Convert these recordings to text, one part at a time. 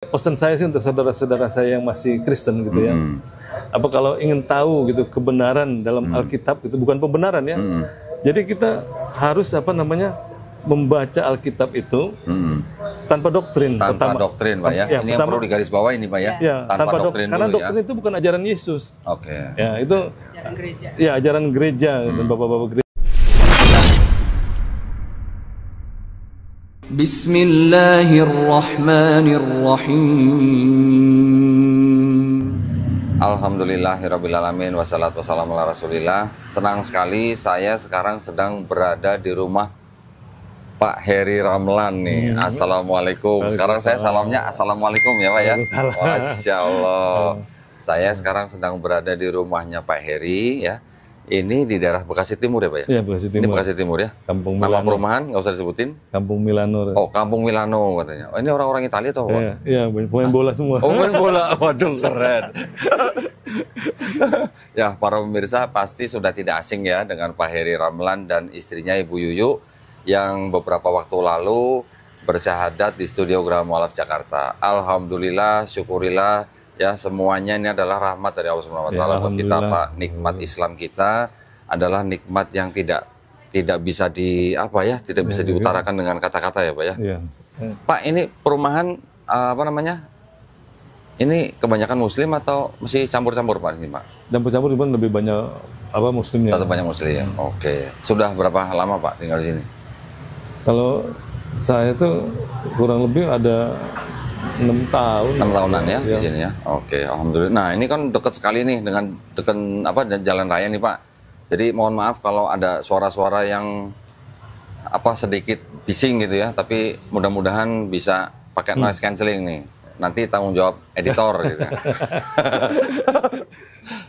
Pesan saya sih untuk saudara-saudara saya yang masih Kristen gitu ya. Apa kalau ingin tahu gitu kebenaran dalam Alkitab itu bukan pembenaran ya. Jadi kita harus membaca Alkitab itu tanpa doktrin. Tanpa doktrin, Pak ya. Ini yang perlu digarisbawahi ini, Pak ya. Ya tanpa doktrin karena dulu, doktrin itu bukan ajaran Yesus. Oke. Ya itu ajaran gereja. Ya ajaran gereja dan bapak-bapak gereja. Bismillahirrahmanirrahim. Alhamdulillahirrabbilalamin. Wassalatu wassalamu ala rasulillah. Senang sekali saya sekarang sedang berada di rumah Pak Heri Ramlan nih. Assalamualaikum. Sekarang saya salamnya assalamualaikum ya Pak ya. Masya Allah. Saya sekarang sedang berada di rumahnya Pak Heri ya. Ini di daerah Bekasi Timur ya Pak ya? Iya, Bekasi Timur. Ini Bekasi Timur ya? Kampung Milano. Nama perumahan nggak usah disebutin? Kampung Milano. Oh, Kampung Milano katanya. Oh, ini orang-orang Italia atau apa? Iya, pemain bola semua. Oh, main bola. Waduh, keren. Ya, para pemirsa pasti sudah tidak asing ya dengan Pak Heri Ramlan dan istrinya Ibu Yuyu yang beberapa waktu lalu bersyahadat di Studio Graha Mu'alaf Jakarta. Alhamdulillah, syukurillah. Ya, semuanya ini adalah rahmat dari Allah Subhanahu wa taala buat kita, Pak. Nikmat Islam kita adalah nikmat yang tidak bisa tidak bisa diutarakan dengan kata-kata ya, Pak ya. Iya. Pak, ini perumahan ini kebanyakan muslim atau masih campur-campur Pak ini, Pak? Campur-campur cuman lebih banyak muslimnya. Tetap banyak muslim ya. Oke. Sudah berapa lama Pak tinggal di sini? Kalau saya tuh kurang lebih ada 6 tahun. 6 tahunan ya di sini ya. Oke, alhamdulillah. Nah, ini kan dekat sekali nih dengan jalan raya nih, Pak. Jadi mohon maaf kalau ada suara-suara yang sedikit bising gitu ya, tapi mudah-mudahan bisa pakai noise cancelling nih. Nanti tanggung jawab editor gitu.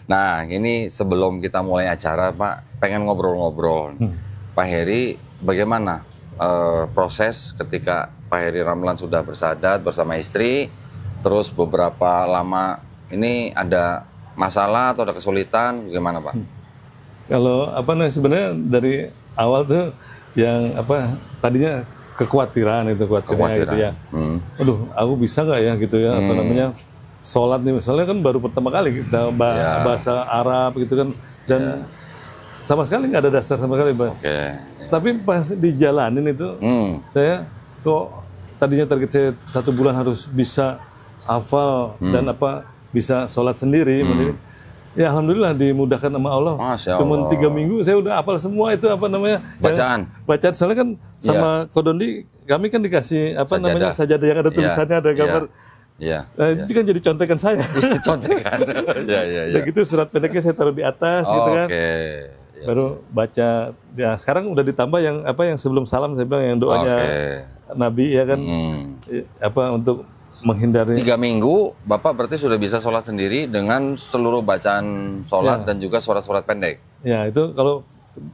Nah, ini sebelum kita mulai acara, Pak, pengen ngobrol-ngobrol. Pak Heri, bagaimana proses ketika Pak Heri Ramlan sudah bersyahadat bersama istri, terus beberapa lama ini ada masalah atau ada kesulitan, bagaimana Pak? Kalau sebenarnya dari awal tuh yang tadinya kekhawatiran gitu ya. Aduh, aku bisa nggak ya gitu ya sholat nih, misalnya kan baru pertama kali kita bahasa Arab gitu kan, dan sama sekali nggak ada dasar sama sekali, Pak. Tapi pas dijalanin itu, saya kok tadinya target saya 1 bulan harus bisa hafal dan bisa sholat sendiri. Ya alhamdulillah dimudahkan sama Allah. Cuman 3 minggu saya udah hafal semua itu bacaan. Bacaan soalnya kan sama Kodondi kami kan dikasih sajadah yang ada tulisannya, ada gambar. Itu kan jadi contekan saya. Contekan. Dan gitu surat pendeknya saya taruh di atas gitu kan. Baru baca. Ya sekarang udah ditambah yang sebelum salam saya bilang yang doanya Nabi ya kan. Untuk menghindari 3 minggu Bapak berarti sudah bisa sholat sendiri dengan seluruh bacaan sholat dan juga surat-surat pendek. Ya itu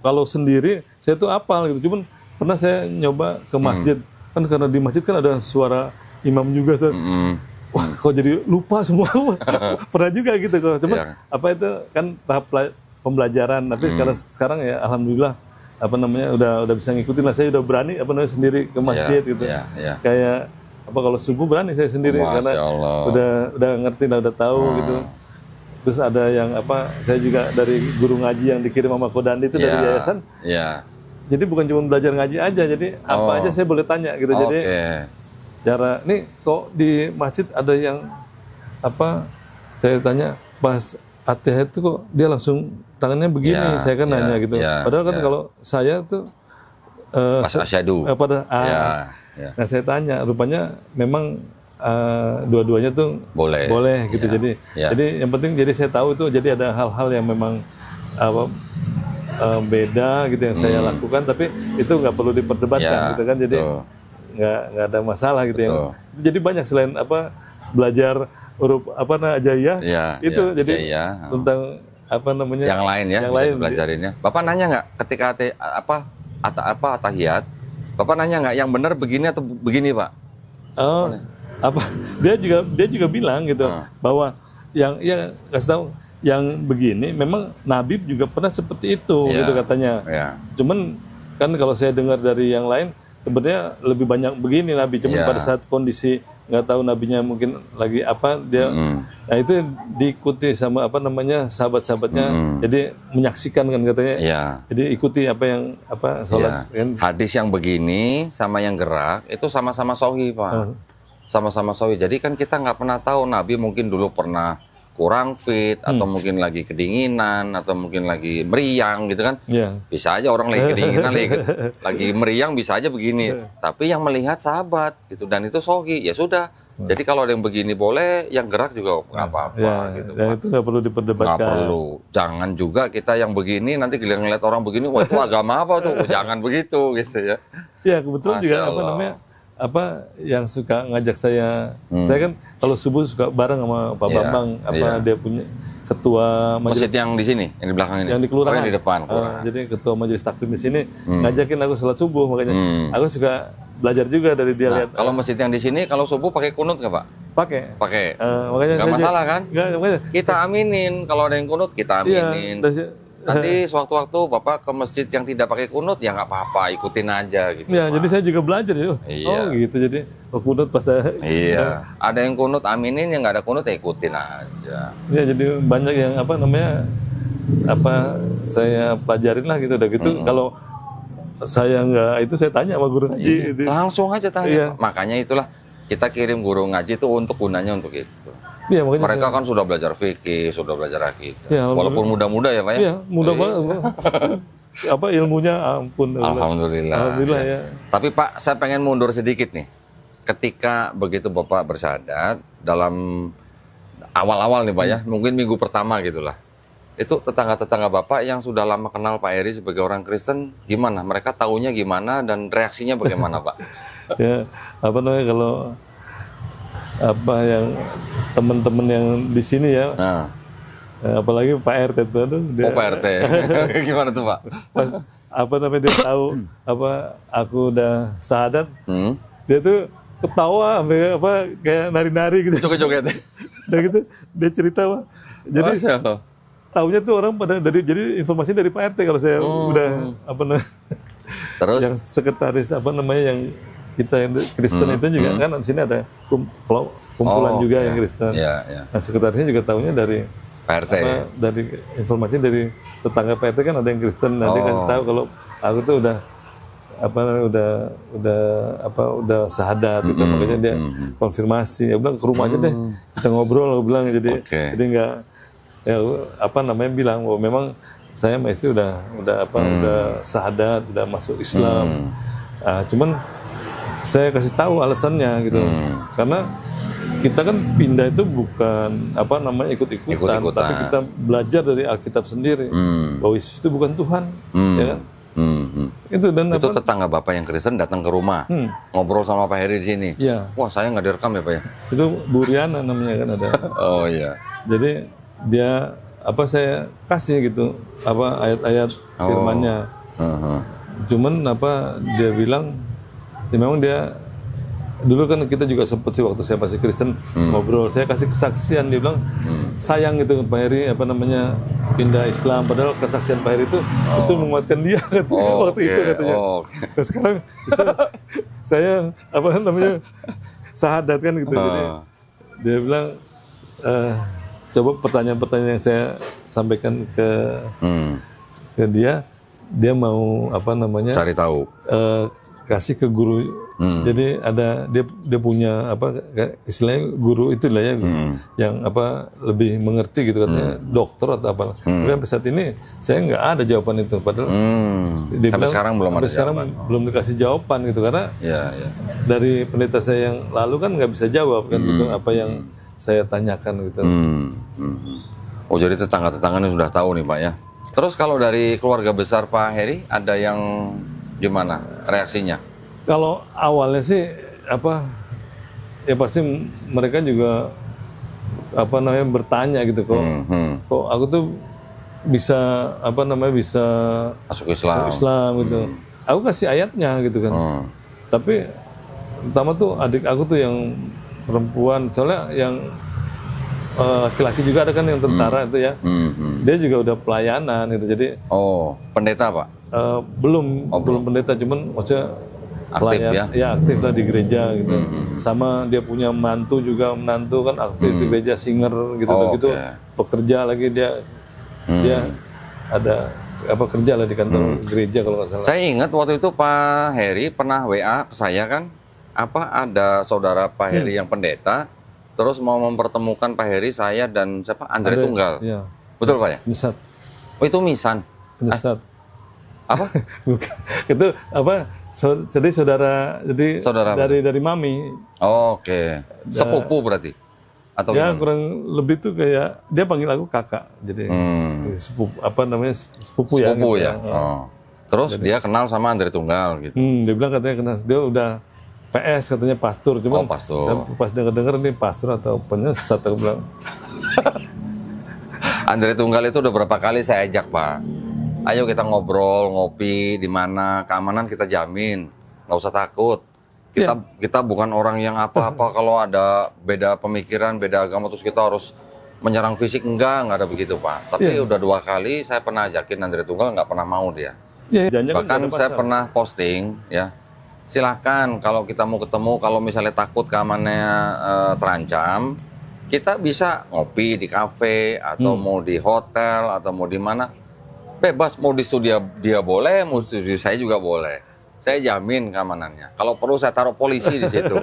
kalau sendiri saya tuh hafal gitu. Cuman pernah saya nyoba ke masjid kan, karena di masjid kan ada suara imam juga. Wah, kok jadi lupa semua. Pernah juga gitu kok. Cuman itu kan tahap pembelajaran. Tapi sekarang ya alhamdulillah udah bisa ngikutin lah. Saya udah berani sendiri ke masjid gitu. Kayak kalau subuh berani saya sendiri karena udah ngerti dan udah tahu gitu. Terus ada yang saya juga dari guru ngaji yang dikirim sama Kodandi itu dari yayasan. Jadi bukan cuma belajar ngaji aja, jadi apa aja saya boleh tanya gitu. Jadi cara nih kok di masjid ada yang saya tanya pas At-Tahiyat itu kok dia langsung tangannya begini, saya kan nanya gitu. Padahal kan kalau saya tuh asyhadu nah saya tanya, rupanya memang dua-duanya tuh boleh gitu. Jadi yang penting saya tahu itu, jadi ada hal-hal yang memang beda gitu yang saya lakukan, tapi itu nggak perlu diperdebatkan gitu kan. Jadi nggak ada masalah gitu. Jadi banyak selain belajar huruf ajaiyah itu jadi tentang yang lain ya, yang lain belajarinnya. Bapak nanya nggak ketika tahiyat, Bapak nanya nggak yang benar begini atau begini Pak? Dia juga bilang gitu bahwa yang kasih tahu yang begini memang Nabi juga pernah seperti itu gitu katanya. Cuman kan kalau saya dengar dari yang lain sebenarnya lebih banyak begini Nabi, cuman pada saat kondisi nggak tahu nabinya mungkin lagi apa dia. Nah itu diikuti sama apa namanya sahabat-sahabatnya, jadi menyaksikan kan katanya. Iya. Jadi ikuti apa yang sholat. Iya. Kan. Hadis yang begini sama yang gerak itu sama-sama sahih Pak. Sama-sama sahih. Jadi kan kita nggak pernah tahu Nabi mungkin dulu pernah kurang fit atau mungkin lagi kedinginan atau mungkin lagi meriang gitu kan. Bisa aja orang lagi kedinginan lagi meriang bisa aja begini. Tapi yang melihat sahabat gitu dan itu sahih ya sudah. Jadi kalau ada yang begini boleh, yang gerak juga nggak apa-apa gitu. Dan itu nggak perlu diperdebatkan. Nggak perlu. Jangan juga kita yang begini nanti ngeliat orang begini, wah itu agama apa tuh? Jangan begitu gitu ya. Ya kebetulan juga apa namanya yang suka ngajak saya kan kalau subuh suka bareng sama Pak Bambang dia punya ketua majelis masjid yang di sini yang di belakang ini yang di kelurahan yang di depan jadi ketua majelis taklim di sini ngajakin aku sholat subuh makanya aku suka belajar juga dari dia. Lihat kalau masjid yang di sini kalau subuh pakai kunut nggak Pak? Pakai makanya nggak masalah kan? Makanya, kita aminin kalau ada yang kunut kita aminin. Nanti sewaktu-waktu Bapak ke masjid yang tidak pakai kunut, ya nggak apa-apa, ikutin aja gitu. Ya, jadi saya juga belajar ya. Oh gitu, jadi kunut pas saya. Iya, ada yang kunut aminin, yang nggak ada kunut ya ikutin aja. Ya, jadi banyak yang saya pelajarin lah gitu. Udah gitu, kalau saya nggak itu saya tanya sama guru ngaji. Gitu. Langsung aja tanya. Makanya itulah kita kirim guru ngaji itu untuk gunanya untuk itu. Ya, mereka kan sudah belajar fikih, sudah belajar akidah. Ya, walaupun muda-muda ya Pak ya? Iya, muda banget. Ilmunya ampun. Alhamdulillah ya. Tapi Pak, saya pengen mundur sedikit nih. Ketika begitu Bapak bersyahadat, dalam awal-awal nih Pak ya, mungkin minggu pertama gitulah. Itu tetangga-tetangga Bapak yang sudah lama kenal Pak Heri sebagai orang Kristen, gimana? Mereka taunya gimana dan reaksinya bagaimana Pak? Ya, kalau yang teman-teman yang di sini ya, apalagi Pak RT itu, Pak RT, gimana tuh Pak? Pas dia tahu aku udah syahadat, dia tuh ketawa kayak nari-nari gitu, joget-joget, dan gitu dia cerita Pak. Jadi taunya tuh orang jadi informasi dari Pak RT kalau saya udah terus yang sekretaris yang kita yang Kristen itu juga kan di sini ada kumpulan juga yang Kristen. Nah sekretarisnya juga tahunya dari Pak RT. Dari informasi dari tetangga Pak RT kan ada yang Kristen. Nah dia kasih tahu kalau aku tuh udah syahadat gitu. Makanya dia konfirmasi. Dia bilang ke rumah aja deh kita ngobrol. Aku bilang jadi nggak bilang bahwa memang saya sama istri udah syahadat, udah masuk Islam. Cuman saya kasih tahu alasannya gitu, karena kita kan pindah itu bukan ikut-ikutan, tapi kita belajar dari Alkitab sendiri bahwa Yesus itu bukan Tuhan, ya kan? Itu tetangga Bapak yang Kristen datang ke rumah ngobrol sama Pak Heri di sini. Ya. Wah saya nggak direkam ya Pak ya? Itu Bu Riana namanya kan ada. Oh iya. Jadi dia saya kasih gitu ayat-ayat firman-Nya. Cuman dia bilang ya memang dia dulu kan kita juga sempat sih waktu saya masih Kristen ngobrol, saya kasih kesaksian, dia bilang sayang gitu Pak Heri pindah Islam, padahal kesaksian Pak Heri itu justru menguatkan dia waktu itu katanya. Nah, sekarang saya syahadat kan gitu, jadi dia bilang coba pertanyaan-pertanyaan yang saya sampaikan ke dia mau cari tahu. Kasih ke guru, jadi ada dia punya istilahnya guru itulah ya, yang lebih mengerti gitu katanya, dokter atau apa. Tapi sampai saat ini saya nggak ada jawaban itu, padahal dia bilang, sekarang belum ada jawaban. Belum dikasih jawaban gitu karena dari pendeta saya yang lalu kan nggak bisa jawab kan gitu apa yang saya tanyakan gitu. Oh jadi tetangga-tetangganya sudah tahu nih Pak ya. Terus kalau dari keluarga besar Pak Heri ada yang gimana reaksinya? Kalau awalnya sih ya pasti mereka juga bertanya gitu kok aku tuh bisa bisa masuk Islam gitu. Aku kasih ayatnya gitu kan. Tapi pertama tuh adik aku tuh yang perempuan, soalnya yang laki-laki juga ada kan yang tentara itu ya. Dia juga udah pelayanan gitu. Jadi pendeta Pak? Belum pendeta, cuman maksudnya Aktif ya? Ya aktif lah di gereja gitu. Sama dia punya menantu kan aktif di gereja, singer gitu. Gitu pekerja lagi dia ada kerja lah di kantor gereja kalau nggak salah. Saya ingat waktu itu Pak Heri pernah WA ke saya kan, ada saudara Pak Heri yang pendeta, terus mau mempertemukan Pak Heri, saya dan siapa, Andre Tunggal. Iya. Betul Pak ya? Misat. Oh itu Misan. Misat. Apa? Bukan. Itu jadi saudara dari mami. Oh, oke. Sepupu berarti? Atau ya gimana? kurang lebih tuh kayak dia panggil aku kakak, jadi sepupu sepupu ya. Sepupu ya. Oh. Terus dia kenal sama Andre Tunggal gitu. Dia bilang katanya kenal, dia udah PS katanya pastor, cuma pastor. pas denger nih pastor atau penyesat aku bilang. Andre Tunggal itu udah berapa kali saya ajak Pak. Ayo kita ngobrol, ngopi, di mana keamanan kita jamin, nggak usah takut. Kita bukan orang yang apa-apa kalau ada beda pemikiran, beda agama terus kita harus menyerang fisik, enggak ada begitu Pak. Tapi udah 2 kali saya pernah ajakin Andre Tunggal, nggak pernah mau dia. Bahkan saya pernah posting ya, silahkan kalau kita mau ketemu, kalau misalnya takut keamanannya terancam, kita bisa ngopi di kafe atau mau di hotel atau mau di mana. Bebas, mau di studio dia boleh, mau di studio saya juga boleh. Saya jamin keamanannya. Kalau perlu saya taruh polisi di situ.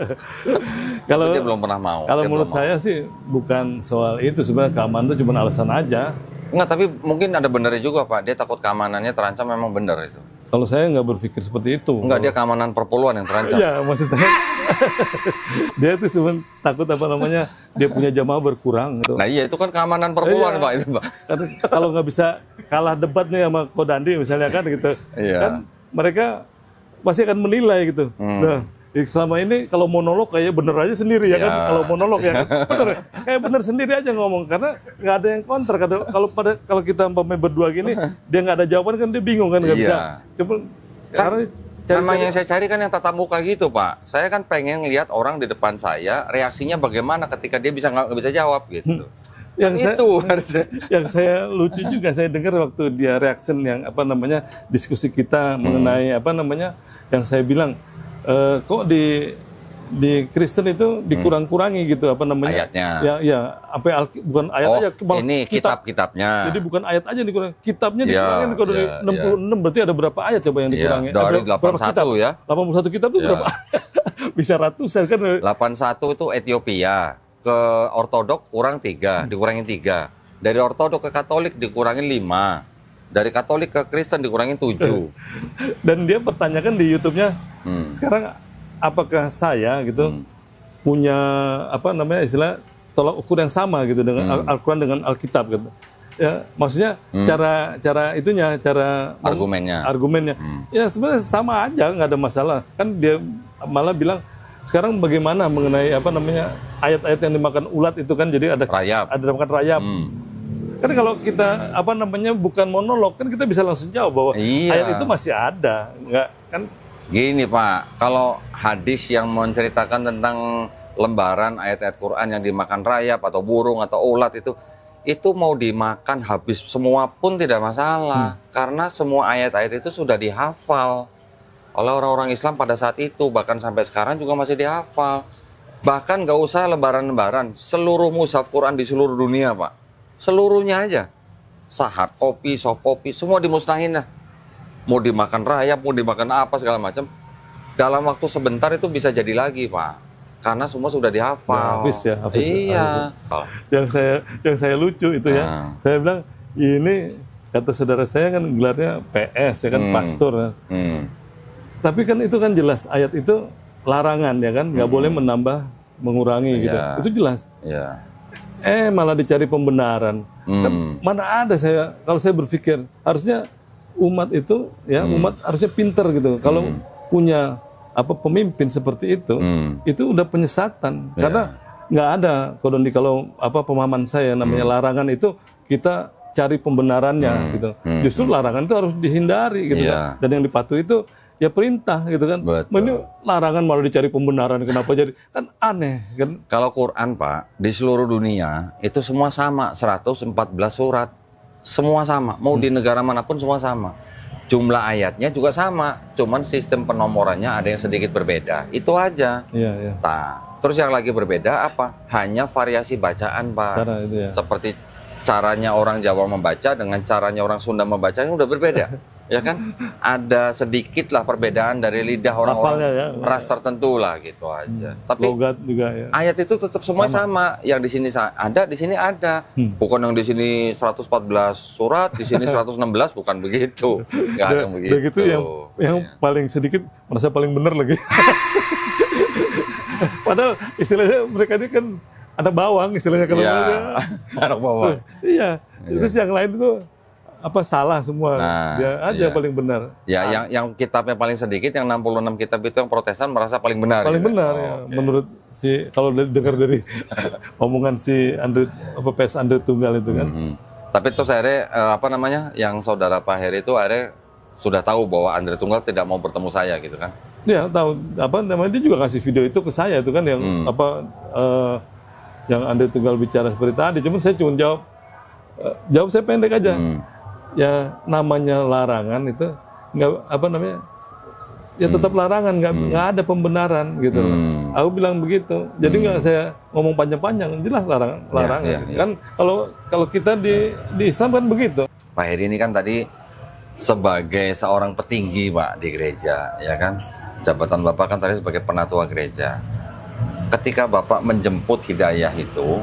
Kalau dia belum pernah mau. Kalau menurut saya sih bukan soal itu, sebenarnya keamanan itu cuma alasan aja. Enggak, tapi mungkin ada benernya juga Pak. Dia takut keamanannya terancam, memang benar itu. Kalau saya nggak berpikir seperti itu. Enggak, dia keamanan perpuluhan yang terancam. Iya, maksud saya dia tuh cuma takut dia punya jamaah berkurang gitu. Nah iya, itu kan keamanan perpuluhan Pak itu Pak. Karena kalau nggak bisa kalah debat nih sama Kodandi misalnya kan gitu, kan mereka pasti akan menilai gitu. Nah, selama ini kalau monolog kayak bener aja sendiri ya kan, kalau monolog ya kan bener, kayak bener sendiri aja ngomong karena nggak ada yang counter. Kalau kita berdua gini dia nggak ada jawaban kan dia bingung kan, nggak bisa. Coba karena memang yang saya cari kan yang tatap muka gitu Pak. Saya kan pengen lihat orang di depan saya reaksinya bagaimana ketika dia nggak bisa jawab gitu. Yang saya lucu juga saya dengar waktu dia reaction yang diskusi kita mengenai yang saya bilang kok di Kristen itu dikurang-kurangi gitu ayatnya. Bukan ayat aja, ini kitab-kitabnya. Jadi bukan ayat aja dikurangi, kitabnya dikurangin. Kalau dari 66 berarti ada berapa ayat coba yang dikurangi? Dari 81 ya. 81 kitab itu berapa? Bisa ratusan kan. 81 itu Ethiopia. Ke Ortodok kurang 3, dikurangin 3. Dari Ortodok ke Katolik dikurangin 5. Dari Katolik ke Kristen dikurangin 7. Dan dia pertanyakan di YouTube-nya, sekarang apakah saya gitu punya istilah tolak ukur yang sama gitu dengan Al-Quran dengan Alkitab gitu. Ya, maksudnya cara argumennya. Ya sebenarnya sama aja, nggak ada masalah. Kan dia malah bilang sekarang bagaimana mengenai ayat-ayat yang dimakan ulat itu kan, jadi ada makan rayap. Kan kalau kita bukan monolog kan kita bisa langsung jawab bahwa ayat itu masih ada, nggak kan? Gini Pak, kalau hadis yang menceritakan tentang lembaran ayat-ayat Quran yang dimakan rayap atau burung atau ulat itu mau dimakan habis semua pun tidak masalah, karena semua ayat-ayat itu sudah dihafal oleh orang-orang Islam pada saat itu, bahkan sampai sekarang juga masih dihafal. Bahkan nggak usah lebaran-lebaran, seluruh mushaf Quran di seluruh dunia Pak, seluruhnya aja, hard copy, soft copy, semua dimusnahin lah. Mau dimakan rayap, mau dimakan apa segala macam, dalam waktu sebentar itu bisa jadi lagi Pak, karena semua sudah dihafal. Hafiz. Iya. Yang saya lucu itu ya, saya bilang ini kata saudara saya kan gelarnya PS ya kan, pastor. Tapi kan itu kan jelas ayat itu larangan ya kan, nggak boleh menambah, mengurangi gitu. Itu jelas. Malah dicari pembenaran. Kan mana ada kalau saya berpikir harusnya umat itu ya umat harusnya pinter gitu. Kalau punya pemimpin seperti itu udah penyesatan. Karena nggak ada kalau pemahaman saya namanya larangan itu kita cari pembenarannya gitu. Justru larangan itu harus dihindari gitu kan. Dan yang dipatuhi itu ya perintah gitu kan. Ini larangan malah dicari pembenaran, kenapa jadi, kan aneh kan. Kalau Quran Pak di seluruh dunia itu semua sama, 114 surat semua sama, mau di negara manapun semua sama. Jumlah ayatnya juga sama, cuman sistem penomorannya ada yang sedikit berbeda. Itu aja. Iya, iya. Nah, terus yang lagi berbeda apa? Hanya variasi bacaan, Pak. Cara itu ya. Seperti caranya orang Jawa membaca dengan caranya orang Sunda membaca ini udah berbeda. Ya kan? Ada sedikit lah perbedaan dari lidah orang-orang ya. ras tertentu lah gitu aja. Tapi logat juga ya. ayat itu tetap semua sama. Yang di sini ada, di sini ada. Bukan yang di sini 114 surat, di sini 116, bukan begitu. Nggak ada yang begitu. Udah gitu yang paling sedikit merasa paling benar lagi. Padahal istilahnya mereka ini kan ada bawang istilahnya kalau anak bawang. Iya. Terus yang lain itu apa salah semua. Nah, dia aja paling benar. Ya, yang kitabnya paling sedikit, yang 66 kitab itu yang Protestan merasa paling benar. Paling gitu. benar ya. Okay. Menurut kalau dengar dari omongan si Andre PS Andre Tunggal itu kan. Tapi terus akhirnya yang saudara Pak Heri itu akhirnya sudah tahu bahwa Andre Tunggal tidak mau bertemu saya gitu kan? Ya tahu dia juga kasih video itu ke saya itu kan yang yang Andre Tunggal bicara seperti tadi. Cuma saya cuma jawab saya pendek aja. Ya namanya larangan itu ya tetap larangan, nggak ada pembenaran gitu loh. Aku bilang begitu. Jadi nggak saya ngomong panjang-panjang, jelas larangan. Kan kalau kita di Islam kan begitu. Pak Heri ini kan tadi sebagai seorang petinggi Pak di gereja, ya kan? Jabatan Bapak kan tadi sebagai penatua gereja. Ketika Bapak menjemput hidayah itu,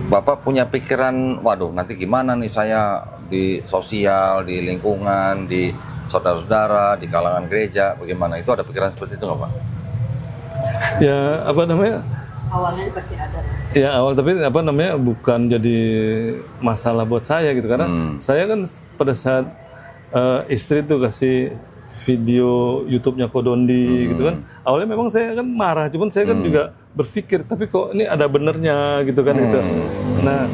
Bapak punya pikiran, waduh nanti gimana nih saya di sosial, di lingkungan, di saudara-saudara, di kalangan gereja, bagaimana? Itu ada pikiran seperti itu nggak Pak? Ya Awalnya pasti ada. Ya awal, tapi bukan jadi masalah buat saya gitu. Karena saya kan pada saat istri tuh kasih video YouTube-nya Kodondi gitu kan. Awalnya memang saya kan marah, cuman saya kan juga berpikir, tapi kok ini ada benernya gitu kan itu. Nah,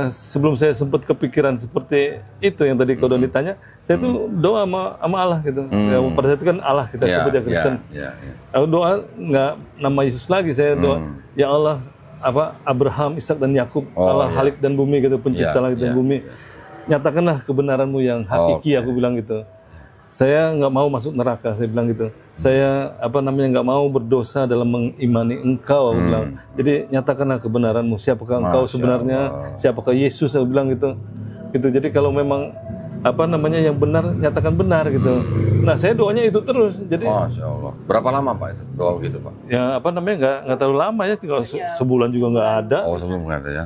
sebelum saya sempat kepikiran seperti itu yang tadi Kodondi tanya, saya tuh doa sama Allah gitu. Ya, pada saat itu kan Allah kita sebutnya Kristen. Aku doa nggak nama Yesus lagi, saya doa ya Allah Abraham, Ishak dan Yakub, Allah Halik dan bumi gitu, pencipta langit dan bumi. Nyatakanlah kebenaranmu yang hakiki, aku bilang gitu. Saya nggak mau masuk neraka, saya bilang gitu. Saya nggak mau berdosa dalam mengimani Engkau, aku bilang. Jadi nyatakanlah kebenaranmu, siapakah Engkau sebenarnya, siapakah Yesus, aku bilang gitu. Jadi kalau memang yang benar, nyatakan benar gitu. Nah saya doanya itu terus. Jadi Masya Allah. Berapa lama Pak itu doa gitu Pak? Ya nggak terlalu lama ya, kalau sebulan juga nggak ada. Oh sebelum nggak ada ya.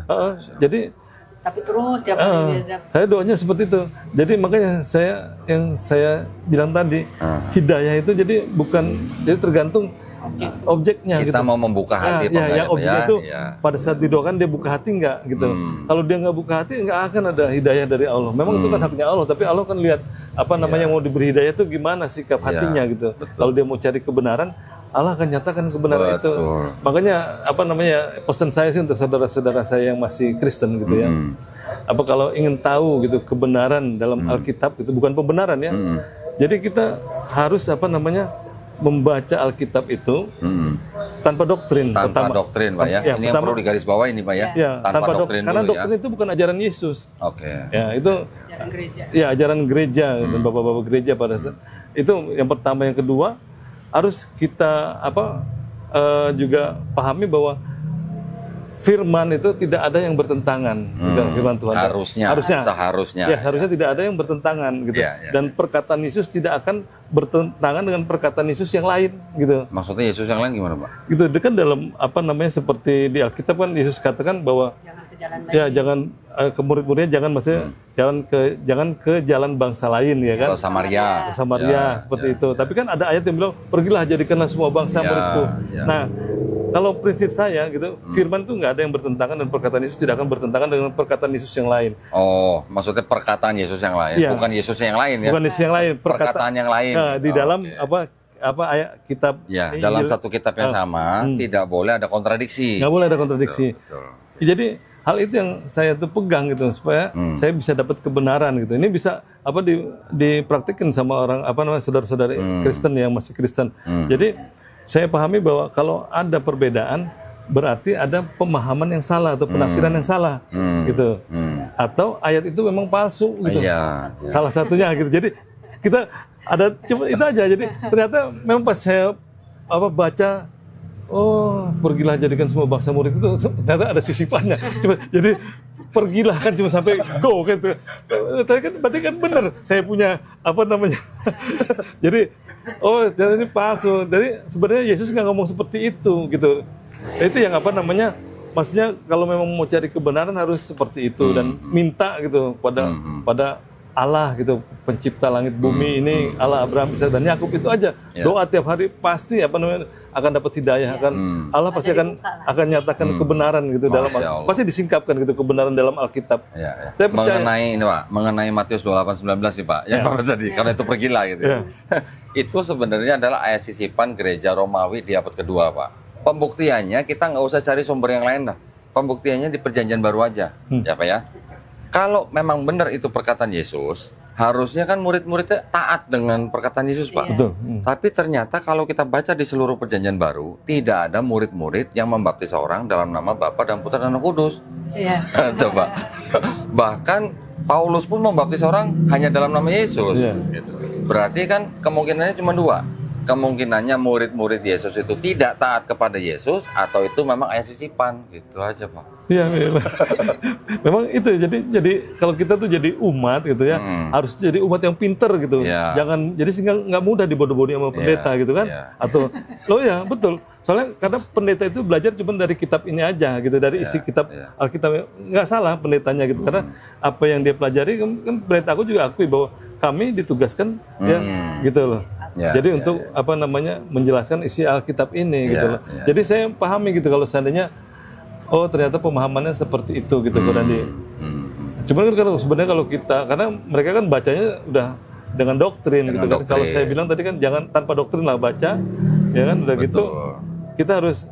Jadi tapi terus tiap hari saya doanya seperti itu. Jadi makanya yang saya bilang tadi, hidayah itu jadi tergantung objeknya. Kita gitu. mau membuka hati yang objek itu pada saat didoakan dia buka hati nggak gitu. Kalau dia nggak buka hati nggak akan ada hidayah dari Allah. Memang itu kan haknya Allah, tapi Allah kan lihat mau diberi hidayah itu gimana sikap hatinya gitu. Kalau dia mau cari kebenaran, Allah akan nyatakan kebenaran itu. Makanya pesan saya sih untuk saudara-saudara saya yang masih Kristen gitu ya. Kalau ingin tahu gitu kebenaran dalam Alkitab itu bukan pembenaran ya. Jadi kita harus membaca Alkitab itu tanpa doktrin. Tanpa doktrin Pak ya. Ini yang perlu digarisbawahi ini Pak ya. Tanpa doktrin dulu, karena doktrin itu bukan ajaran Yesus. Oke. Ya itu ajaran gereja. Ya ajaran gereja dan bapak-bapak gereja pada saat itu yang pertama. Yang kedua harus kita juga pahami bahwa firman itu tidak ada yang bertentangan dengan firman Tuhan. Seharusnya. Ya, harusnya tidak ada yang bertentangan gitu. Dan perkataan Yesus tidak akan bertentangan dengan perkataan Yesus yang lain gitu. Maksudnya Yesus yang lain gimana Pak? Gitu, dia kan dalam seperti di Alkitab kan Yesus katakan bahwa jangan ke murid-muridnya jangan ke jalan bangsa lain ya kan. Atau Samaria seperti itu. Tapi kan ada ayat yang bilang pergilah jadikanlah semua bangsa muridku. Nah, kalau prinsip saya gitu, firman itu nggak ada yang bertentangan dan perkataan Yesus tidak akan bertentangan dengan perkataan Yesus yang lain. Oh, maksudnya perkataan Yesus yang lain, bukan Yesus yang lain ya. Bukan Yesus yang lain, perkataan yang lain. Nah, di dalam ayat kitab dalam satu kitab yang sama tidak boleh ada kontradiksi. Nggak boleh ada kontradiksi. Betul. Jadi hal itu yang saya tuh pegang gitu supaya saya bisa dapat kebenaran gitu. Ini bisa dipraktikkan sama orang saudara-saudara Kristen yang masih Kristen. Jadi saya pahami bahwa kalau ada perbedaan berarti ada pemahaman yang salah atau penafsiran yang salah gitu. atau ayat itu memang palsu gitu. Iya. Salah satunya gitu. Jadi kita ada cuma itu aja. Jadi ternyata memang pas saya baca, oh pergilah jadikan semua bangsa murid itu ternyata ada sisipannya. Jadi pergilah kan cuma sampai go gitu. Tapi kan berarti kan benar saya punya jadi ternyata ini palsu. Jadi sebenarnya Yesus nggak ngomong seperti itu gitu. Itu yang maksudnya kalau memang mau cari kebenaran harus seperti itu dan minta gitu pada Allah gitu, pencipta langit bumi ini, Allah Abraham, Ishak dan Yakub, itu aja. Doa tiap hari pasti akan dapat hidayah, Allah pasti akan nyatakan kebenaran gitu dalam pasti disingkapkan gitu kebenaran dalam Alkitab. Saya percaya mengenai Matius 28:19 sih Pak. Yang tadi karena itu pergilah gitu. Itu sebenarnya adalah ayat sisipan gereja Romawi di abad kedua, Pak. Pembuktiannya kita nggak usah cari sumber yang lain lah. Pembuktiannya di Perjanjian Baru aja, ya Pak ya. Kalau memang benar itu perkataan Yesus, harusnya kan murid-muridnya taat dengan perkataan Yesus, Pak. Betul. Tapi ternyata kalau kita baca di seluruh Perjanjian Baru, tidak ada murid-murid yang membaptis orang dalam nama Bapa dan Putra dan Roh Kudus. Iya. Coba. Bahkan Paulus pun membaptis orang hanya dalam nama Yesus. Gitu. Berarti kan kemungkinannya cuma dua. Kemungkinannya murid-murid Yesus itu tidak taat kepada Yesus, atau itu memang ayat sisipan, gitu aja Pak. Iya, memang itu. Jadi kalau kita tuh jadi umat gitu ya, harus jadi umat yang pinter gitu. Jangan jadi sehingga nggak mudah dibodoh-bodohi sama pendeta gitu kan? Atau betul. Soalnya karena pendeta itu belajar cuma dari kitab ini aja gitu, dari isi kitab Alkitab. Nggak salah pendetanya gitu, karena apa yang dia pelajari kan pendeta aku juga akui bahwa kami ditugaskan gitu loh. Jadi untuk menjelaskan isi Alkitab ini gitu loh. Jadi saya pahami gitu kalau seandainya ternyata pemahamannya seperti itu gitu kan Cuman kan sebenarnya kalau kita, karena mereka kan bacanya udah dengan doktrin gitu kan. Kalau saya bilang tadi kan jangan tanpa doktrin lah baca, ya kan udah gitu. Kita harus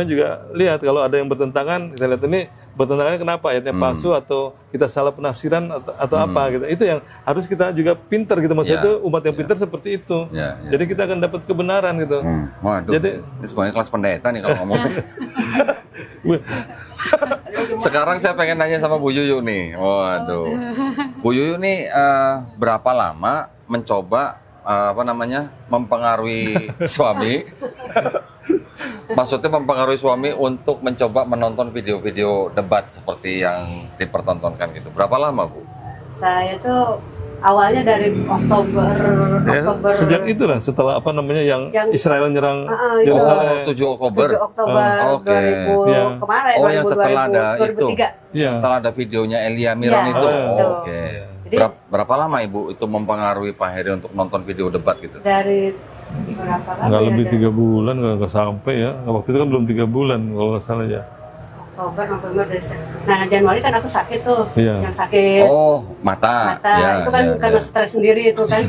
juga lihat kalau ada yang bertentangan, kita lihat ini bertentangannya kenapa, ayatnya palsu atau kita salah penafsiran atau apa gitu. Itu yang harus kita juga pintar gitu, maksudnya itu umat yang pintar seperti itu. Jadi kita akan dapat kebenaran gitu. Waduh. Jadi ini semuanya kelas pendeta nih kalau ngomong. Sekarang saya pengen nanya sama Bu Yuyu nih. Waduh. Bu Yuyu nih berapa lama mencoba mempengaruhi suami? Maksudnya mempengaruhi suami untuk mencoba menonton video-video debat seperti yang dipertontonkan gitu. Berapa lama, Bu? Saya tuh awalnya dari Oktober. Sejak itulah setelah yang Israel nyerang Yerusalem. 7 Oktober. 7 Oktober 2000 kemarin. Oh, yang setelah ada 2003. itu. Setelah ada videonya Elia Miron itu. Oke. Berapa lama Ibu itu mempengaruhi Pak Heri untuk nonton video debat gitu? Dari berapa lama? Nggak lebih 3 bulan, nggak sampai ya. Waktu itu kan belum 3 bulan kalau nggak salah ya. Oktober, November, Desember. Nah, Januari kan aku sakit tuh. Yang sakit. Oh, mata. Itu kan karena stres sendiri itu kan.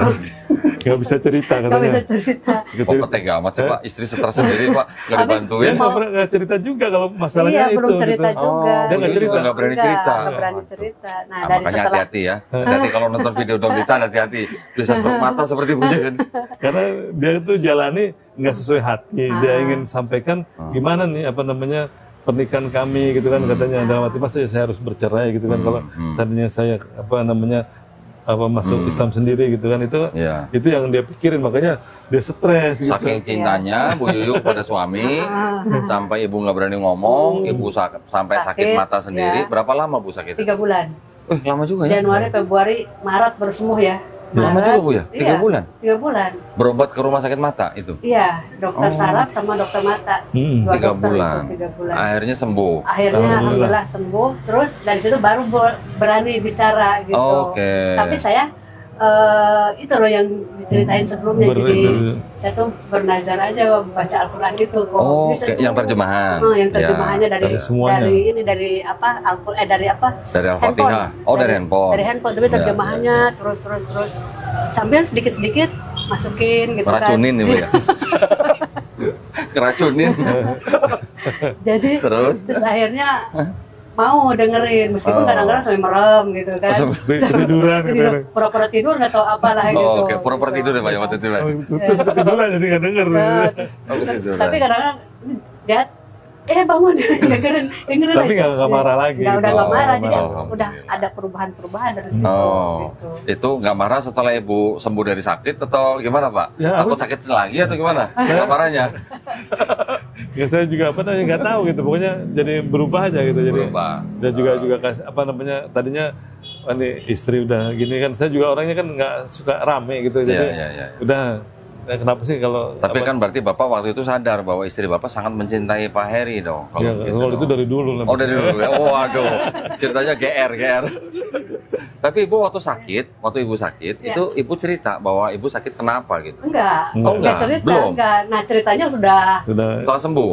Nggak bisa cerita katanya. Nggak bisa cerita. Kok tega amat sih Pak? Istri stres sendiri Pak, nggak dibantuin. Dia nggak cerita juga kalau masalahnya itu. Belum cerita juga. Dia nggak cerita, nggak berani cerita. Nggak berani cerita. Nah, dari makanya setelah hati-hati ya. Hati-hati kalau nonton video Donita, hati-hati. Bisa stroke mata seperti Bu kan. Karena dia itu jalani nggak sesuai hati. Dia ingin sampaikan gimana nih pernikahan kami gitu kan, katanya dalam hati masa saya harus bercerai gitu kan kalau seandainya saya masuk Islam sendiri gitu kan, itu yang dia pikirin, makanya dia stres gitu. Saking cintanya Bu Yuyu pada suami sampai Ibu nggak berani ngomong, Ibu sampai sakit mata sendiri. Berapa lama Bu sakit? 3 bulan. Lama juga ya. Januari, Februari, Maret baru sembuh ya. Lama juga Bu ya? 3 bulan? 3 bulan. Berobat ke rumah sakit mata itu? Iya, dokter saraf sama dokter mata. 3 bulan. 3 bulan. Akhirnya sembuh? Akhirnya alhamdulillah sembuh. Terus dari situ baru berani bicara gitu. Tapi saya itu loh yang diceritain sebelumnya. Jadi saya tuh bernazar aja baca Al-Quran gitu. Yang terjemahan? Yang terjemahannya dari Al-Quran, dari Al-Fatihah. Dari handphone. Dari handphone, tapi terjemahannya terus sambil sedikit-sedikit masukin gitu. Keracunin nih Bu ya? Keracunin. Jadi terus akhirnya mau dengerin, meskipun kadang-kadang sampai merem gitu kan. Ketiduran gitu. Pura-pura tidur nggak tahu apalah gitu. Oke, pura-pura tidur ya Pak ya waktu itu Pak? Terus ketiduran jadi nggak denger. Tapi kadang-kadang bangun, dengerin Tapi nggak marah lagi. Udah nggak marah, jadi udah ada perubahan dari situ. Gitu. Itu nggak marah setelah ibu sembuh dari sakit atau gimana Pak? Ya, Takut sakit lagi atau gimana? Nggak marahnya? Ya saya juga nggak tahu gitu, pokoknya jadi berubah aja gitu. Jadi dan juga tadinya ini istri udah gini kan, saya juga orangnya kan nggak suka rame gitu, jadi udah. Kenapa sih kalau... Tapi kan berarti Bapak waktu itu sadar bahwa istri Bapak sangat mencintai Pak Heri dong. Kalau itu dari dulu. Oh dari dulu ya? Oh aduh, ceritanya GR. Tapi Ibu waktu Ibu sakit, itu Ibu cerita bahwa Ibu sakit kenapa gitu? Enggak. Cerita, belum? Enggak. Nah ceritanya sudah setelah sembuh?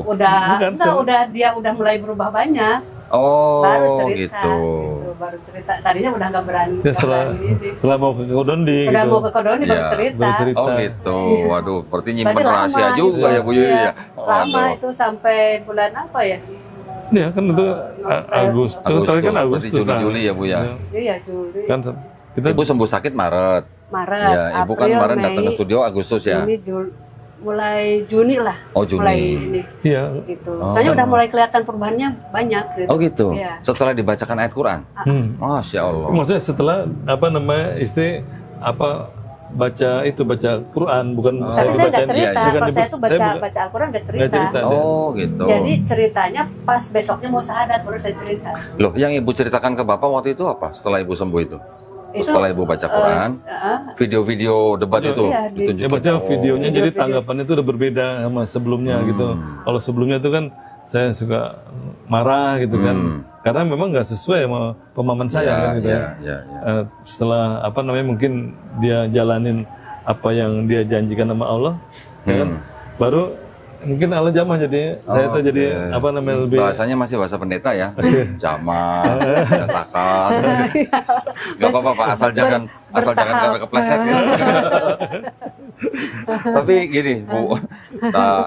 Dia udah mulai berubah banyak. Oh baru cerita, gitu. Baru cerita. Tadinya udah nggak berani. Ya, setelah mau ke Kodondi. Udah mau ke Kodondi baru cerita. Oh gitu. Waduh, berarti nyimpen rahasia juga ya Bu Yuyu ya. Lama itu sampai bulan apa ya? Iya kan itu Agustus. Kan Agustus. Juli ya Bu ya. Iya Juli. Kan Ibu sembuh sakit Maret. April, Ya, Ibu kan kemarin datang ke studio Agustus ya. Mulai Juni lah. Oh Juni. Mulai ini. Iya. Gitu. Soalnya udah mulai kelihatan perubahannya banyak. Gitu. Oh gitu. Iya. Setelah dibacakan ayat Quran. Masya Allah. Maksudnya setelah istri baca Quran, bukan saya dibacain. Saya cerita. Kalau saya tuh baca Al-Quran udah cerita. Oh gitu. Jadi ceritanya pas besoknya mau syahadat baru saya cerita. Loh, yang Ibu ceritakan ke Bapak waktu itu apa? Setelah Ibu sembuh itu? Setelah Ibu baca Quran, video-video debat itu ditunjukkan. Videonya jadi tanggapannya itu udah berbeda sama sebelumnya gitu. Kalau sebelumnya itu kan saya suka marah gitu kan, karena memang nggak sesuai sama pemahaman saya kan gitu ya. Setelah mungkin dia jalanin apa yang dia janjikan sama Allah, kan, baru mungkin Allah jamah jadi saya tuh jadi lebih bahasanya masih bahasa pendeta ya. Jamah, katakan. Gak apa-apa Pak, asal jangan kepleset ya. Tapi gini Bu,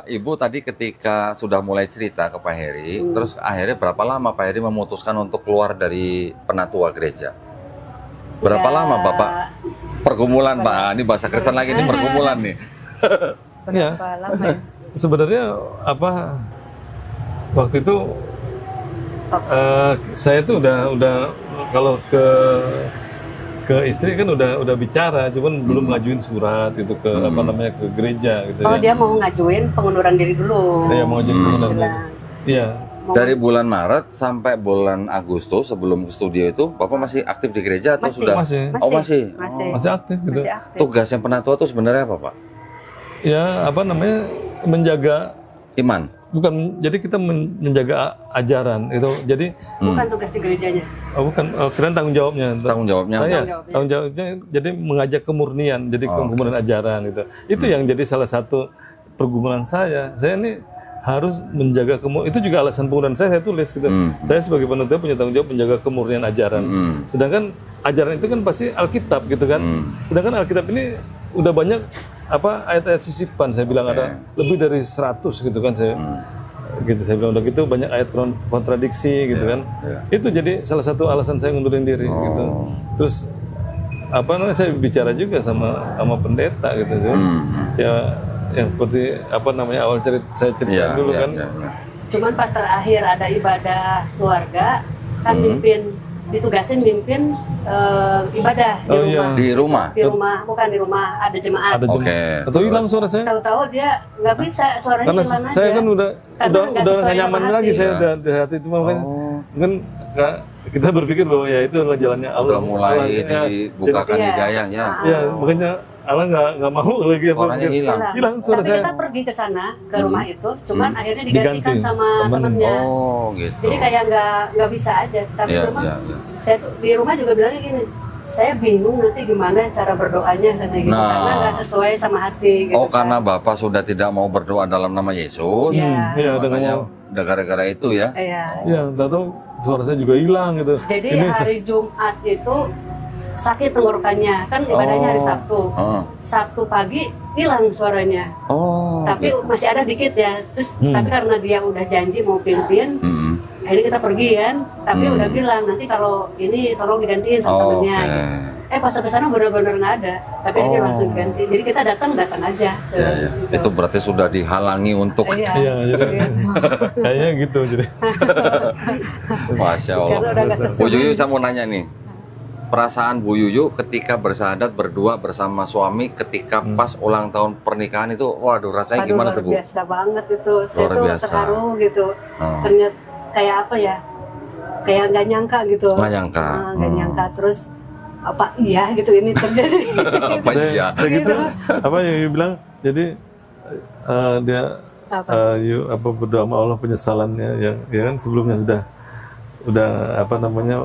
Ibu tadi ketika sudah mulai cerita ke Pak Heri, terus akhirnya berapa lama Pak Heri memutuskan untuk keluar dari penatua gereja? Berapa lama Bapak pergumulan Pak? Ini bahasa Kristen lagi, ini pergumulan nih. Berapa lama ya? Sebenarnya waktu itu saya tuh udah kalau ke istri kan udah bicara, cuman belum ngajuin surat gitu ke ke gereja gitu. Dia mau ngajuin pengunduran diri dulu. Iya, mau ngajuin pengunduran diri. Iya. Dari bulan Maret sampai bulan Agustus sebelum ke studio itu Bapak masih aktif di gereja atau sudah? Masih. Masih aktif gitu. Tugasnya penatua itu sebenarnya apa Pak? Ya menjaga iman. Bukan, jadi kita menjaga ajaran itu. Jadi bukan tugas di gerejanya. Bukan, keren tanggung jawabnya. Tanggung jawabnya. Tanggung jawabnya jadi mengajak kemurnian, jadi kemurnian ajaran gitu. Itu yang jadi salah satu pergumulan saya. Saya ini harus menjaga itu juga alasan penggunaan saya tulis gitu. Saya sebagai penuntut punya tanggung jawab menjaga kemurnian ajaran. Sedangkan ajaran itu kan pasti Alkitab gitu kan. Sedangkan Alkitab ini udah banyak ayat-ayat sisipan, saya bilang ada lebih dari 100 gitu kan saya. Gitu saya bilang udah gitu banyak ayat kontradiksi gitu kan. Itu jadi salah satu alasan saya ngundurin diri gitu. Terus saya bicara juga sama pendeta gitu kan. Ya yang seperti awal saya cerita dulu kan. Cuman pas terakhir ada ibadah keluarga kan ditugasin mimpin ibadah di rumah. Di rumah, bukan di rumah, ada jemaat. Atau hilang suara saya? Tahu-tahu dia nggak bisa, suaranya karena hilang aja. saya kan udah nggak nyaman lagi saya di hati itu makanya kan kita berpikir bahwa ya itu adalah jalannya Allah. Udah mulai dibukakan hidayahnya. Ya makanya Allah nggak mau lagi suaranya hilang suara tapi saya. Kita pergi ke sana ke rumah itu, cuman akhirnya digantikan sama temennya. Gitu. Jadi kayak nggak bisa aja. Tapi saya tuh di rumah juga bilangnya gini, saya bingung nanti gimana cara berdoanya gitu, karena nggak sesuai sama hati. Gitu, karena Bapak sudah tidak mau berdoa dalam nama Yesus. Iya, makanya gara-gara itu ya. Iya, tahu suara saya juga hilang gitu. Jadi hari Jumat itu sakit tenggorokannya, kan ibadahnya hari Sabtu. Sabtu pagi hilang suaranya. Tapi masih ada dikit ya. Terus tapi karena dia udah janji mau pimpin, akhirnya kita pergi kan, tapi udah bilang nanti kalau ini tolong digantiin sama temennya. Gitu. Pas sampai sana benar-benar nggak ada, tapi dia langsung diganti. Jadi kita datang aja. Gitu. Itu berarti sudah dihalangi untuk. Iya, jadi kayaknya gitu jadi. Masya Allah. Bu Yuyu, saya mau nanya nih, perasaan Bu Yuyu ketika bersahadat berdua bersama suami ketika pas ulang tahun pernikahan itu, waduh rasanya gimana tuh Bu? Luar biasa banget itu, saya tuh terharu gitu. Ternyata kayak apa ya, kayak nggak nyangka gitu. Nggak nyangka. Nggak nyangka, terus apa iya gitu ini terjadi. Apa iya? Gitu. Apa yang bilang? Jadi dia berdoa sama Allah penyesalannya yang ya kan sebelumnya udah apa namanya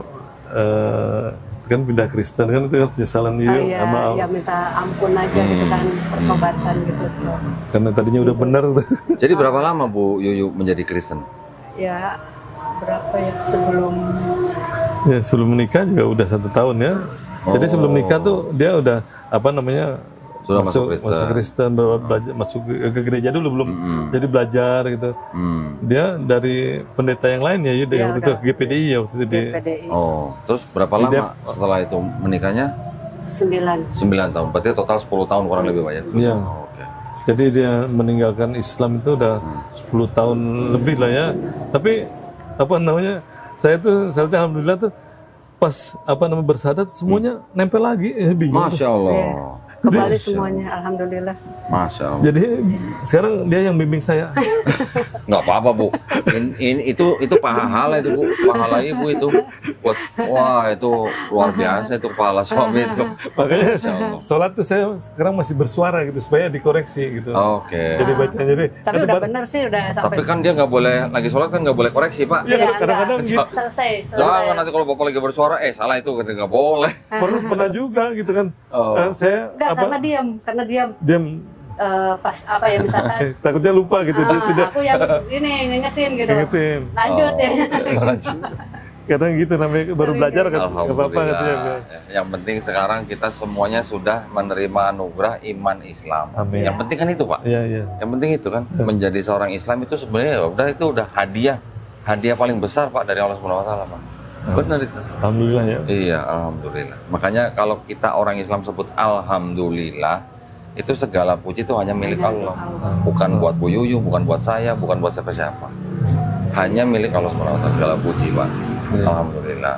kan pindah Kristen kan itu kan penyesalan sama Allah. Ya minta ampun aja gitu kan, pertobatan gitu. Karena tadinya udah benar. Jadi berapa lama Bu Yuyu menjadi Kristen? Ya berapa ya sebelum menikah juga udah 1 tahun ya. Jadi sebelum nikah tuh dia udah apa namanya sudah masuk Kristen, belajar, masuk ke gereja dulu belum jadi belajar gitu. Dia dari pendeta yang lain ya, waktu itu GPDI ya waktu itu di. Terus berapa lama setelah itu menikahnya? 9 tahun. Berarti total 10 tahun kurang lebih Pak ya? Iya. Jadi dia meninggalkan Islam itu udah 10 tahun lebih lah ya. Tapi apa namanya? Saya alhamdulillah tuh pas bersahadat semuanya nempel lagi, bingung. Masya Allah. Kembali semuanya, alhamdulillah. Masya Allah. Jadi sekarang dia yang bimbing saya. Nggak apa-apa Bu. Itu pahala itu Bu, pahala Ibu itu. Wah itu luar biasa itu pahala suami itu. Makanya sholat tuh saya sekarang masih bersuara gitu supaya dikoreksi gitu. Jadi bacanya tapi udah benar sih udah sampai. Tapi kan dia nggak boleh lagi sholat kan nggak boleh koreksi Pak. Iya kadang-kadang gitu. Selesai. Jangan nanti kalau Bapak lagi bersuara salah itu kan nggak boleh. Pernah juga gitu kan. Saya karena diam pas apa ya misalkan takutnya lupa gitu dia tidak. Aku yang ini ngingetin gitu. Lanjut ya. Kadang gitu namanya baru belajar kan apa-apa katanya. Yang penting sekarang kita semuanya sudah menerima anugerah iman Islam. Amin. Yang penting kan itu Pak. Iya. Yang penting itu kan menjadi seorang Islam itu sebenarnya udah hadiah paling besar Pak dari Allah Subhanahu wa taala Pak. Benar itu. Alhamdulillah ya. Iya, alhamdulillah. Makanya kalau kita orang Islam sebut alhamdulillah, itu segala puji itu hanya milik Allah. Bukan buat Bu Yuyu, bukan buat saya, bukan buat siapa-siapa. Hanya milik Allah SWT segala puji, Pak. Alhamdulillah.